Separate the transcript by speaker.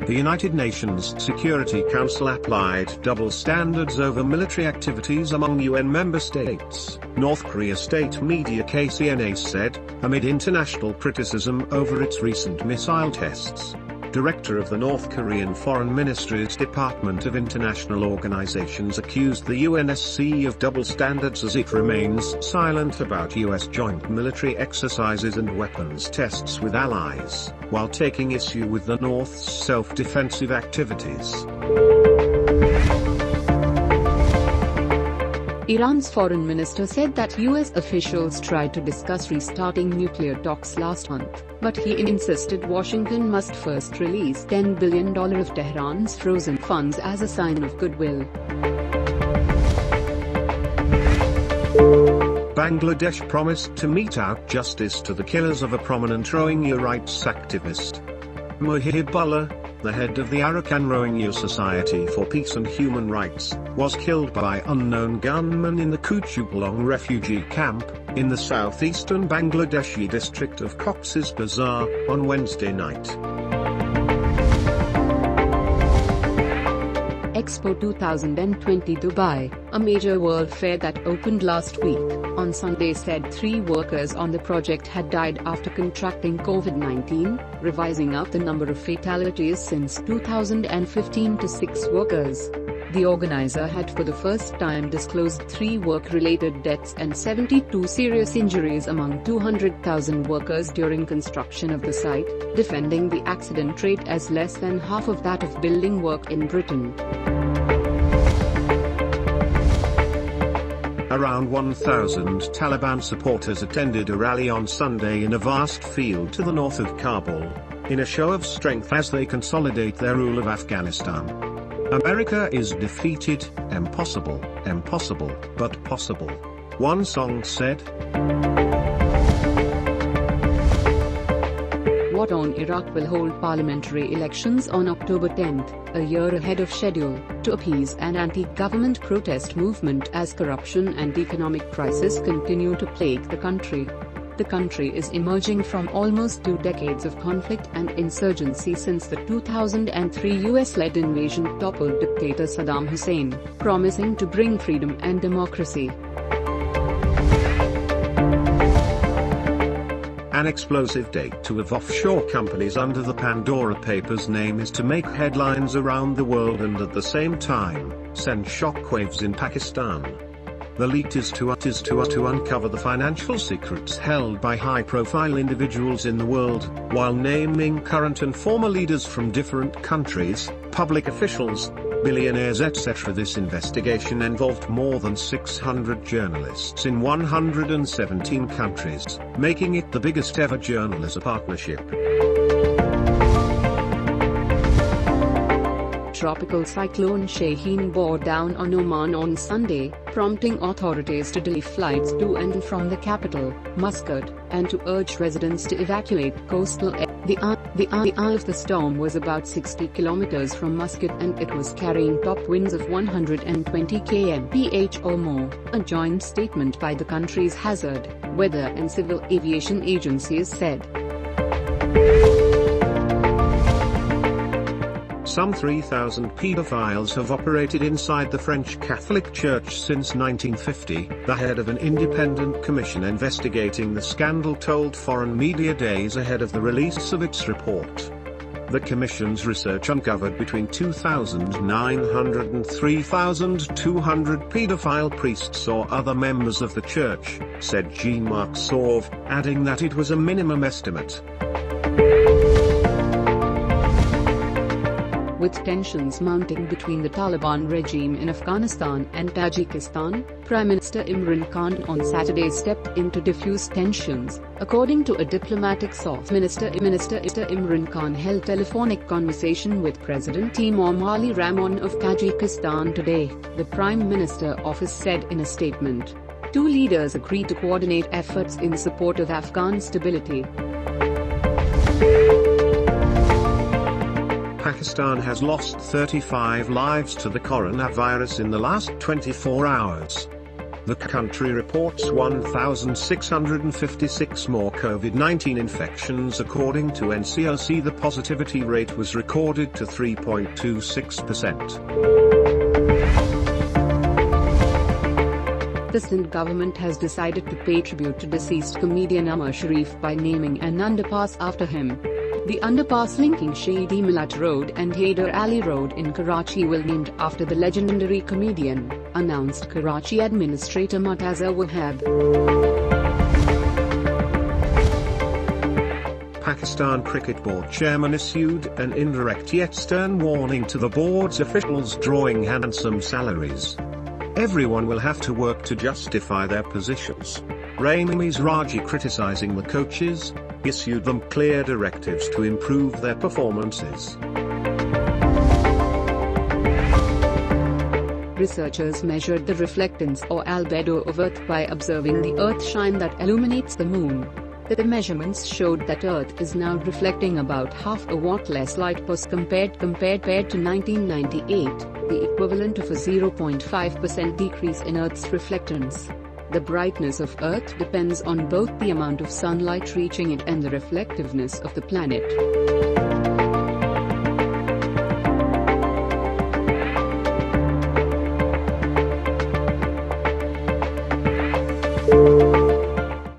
Speaker 1: The United Nations Security Council applied double standards over military activities among UN member states, North Korea state media KCNA said, amid international criticism over its recent missile tests. Director of the North Korean Foreign Ministry's Department of International Organizations accused the UNSC of double standards as it remains silent about US joint military exercises and weapons tests with allies, while taking issue with the North's self-defensive activities.
Speaker 2: Iran's foreign minister said that US officials tried to discuss restarting nuclear talks last month, but he insisted Washington must first release $10 billion of Tehran's frozen funds as a sign of goodwill.
Speaker 1: Bangladesh promised to mete out justice to the killers of a prominent Rohingya rights activist. Muhibullah, the head of the Arakan Rohingya Society for Peace and Human Rights, was killed by unknown gunmen in the Kuchupalong refugee camp, in the southeastern Bangladeshi district of Cox's Bazar, on Wednesday night.
Speaker 2: Expo 2020 Dubai, a major world fair that opened last week, on Sunday said 3 workers on the project had died after contracting COVID-19, revising up the number of fatalities since 2015 to 6 workers. The organizer had for the first time disclosed 3 work-related deaths and 72 serious injuries among 200,000 workers during construction of the site, defending the accident rate as less than half of that of building work in Britain.
Speaker 1: Around 1,000 Taliban supporters attended a rally on Sunday in a vast field to the north of Kabul, in a show of strength as they consolidate their rule of Afghanistan. America is defeated, impossible, impossible, but possible, one song said.
Speaker 2: What on Iraq will hold parliamentary elections on October 10th, a year ahead of schedule, to appease an anti-government protest movement as corruption and economic crisis continue to plague the country. The country is emerging from almost 2 decades of conflict and insurgency since the 2003 US-led invasion toppled dictator Saddam Hussein, promising to bring freedom and democracy.
Speaker 1: An explosive date to of offshore companies under the Pandora Papers name is to make headlines around the world and at the same time, send shockwaves in Pakistan. The leak is to uncover the financial secrets held by high-profile individuals in the world, while naming current and former leaders from different countries, public officials, billionaires etc. This investigation involved more than 600 journalists in 117 countries, making it the biggest ever journalism partnership.
Speaker 2: Tropical cyclone Shaheen bore down on Oman on Sunday, prompting authorities to delay flights to and from the capital, Muscat, and to urge residents to evacuate coastal areas. The eye of the storm was about 60 kilometers from Muscat and it was carrying top winds of 120 km/h or more, a joint statement by the country's hazard, weather and civil aviation agencies said.
Speaker 1: Some 3,000 pedophiles have operated inside the French Catholic Church since 1950, the head of an independent commission investigating the scandal told foreign media days ahead of the release of its report. The commission's research uncovered between 2,900 and 3,200 pedophile priests or other members of the church, said Jean-Marc Sauve, adding that it was a minimum estimate.
Speaker 2: With tensions mounting between the Taliban regime in Afghanistan and Tajikistan, Prime Minister Imran Khan on Saturday stepped in to diffuse tensions, according to a diplomatic source. Minister Imran Khan held telephonic conversation with President Emomali Rahmon of Tajikistan today, the Prime Minister office said in a statement. 2 leaders agreed to coordinate efforts in support of Afghan stability.
Speaker 1: Pakistan has lost 35 lives to the coronavirus in the last 24 hours. The country reports 1,656 more COVID-19 infections. According to NCOC, the positivity rate was recorded to 3.26%.
Speaker 2: The Sindh government has decided to pay tribute to deceased comedian Amar Sharif by naming an underpass after him. The underpass linking Shahidi Millat Road and Haider Ali Road in Karachi will be named after the legendary comedian, announced Karachi Administrator Murtaza Wahab.
Speaker 1: Pakistan Cricket Board chairman issued an indirect yet stern warning to the board's officials drawing handsome salaries. Everyone will have to work to justify their positions. Ramiz Raji, criticizing the coaches, issued them clear directives to improve their performances.
Speaker 2: Researchers measured the reflectance or albedo of Earth by observing the Earth shine that illuminates the Moon. The measurements showed that Earth is now reflecting about half a watt less light compared to 1998, the equivalent of a 0.5% decrease in Earth's reflectance. The brightness of Earth depends on both the amount of sunlight reaching it and the reflectiveness of the planet.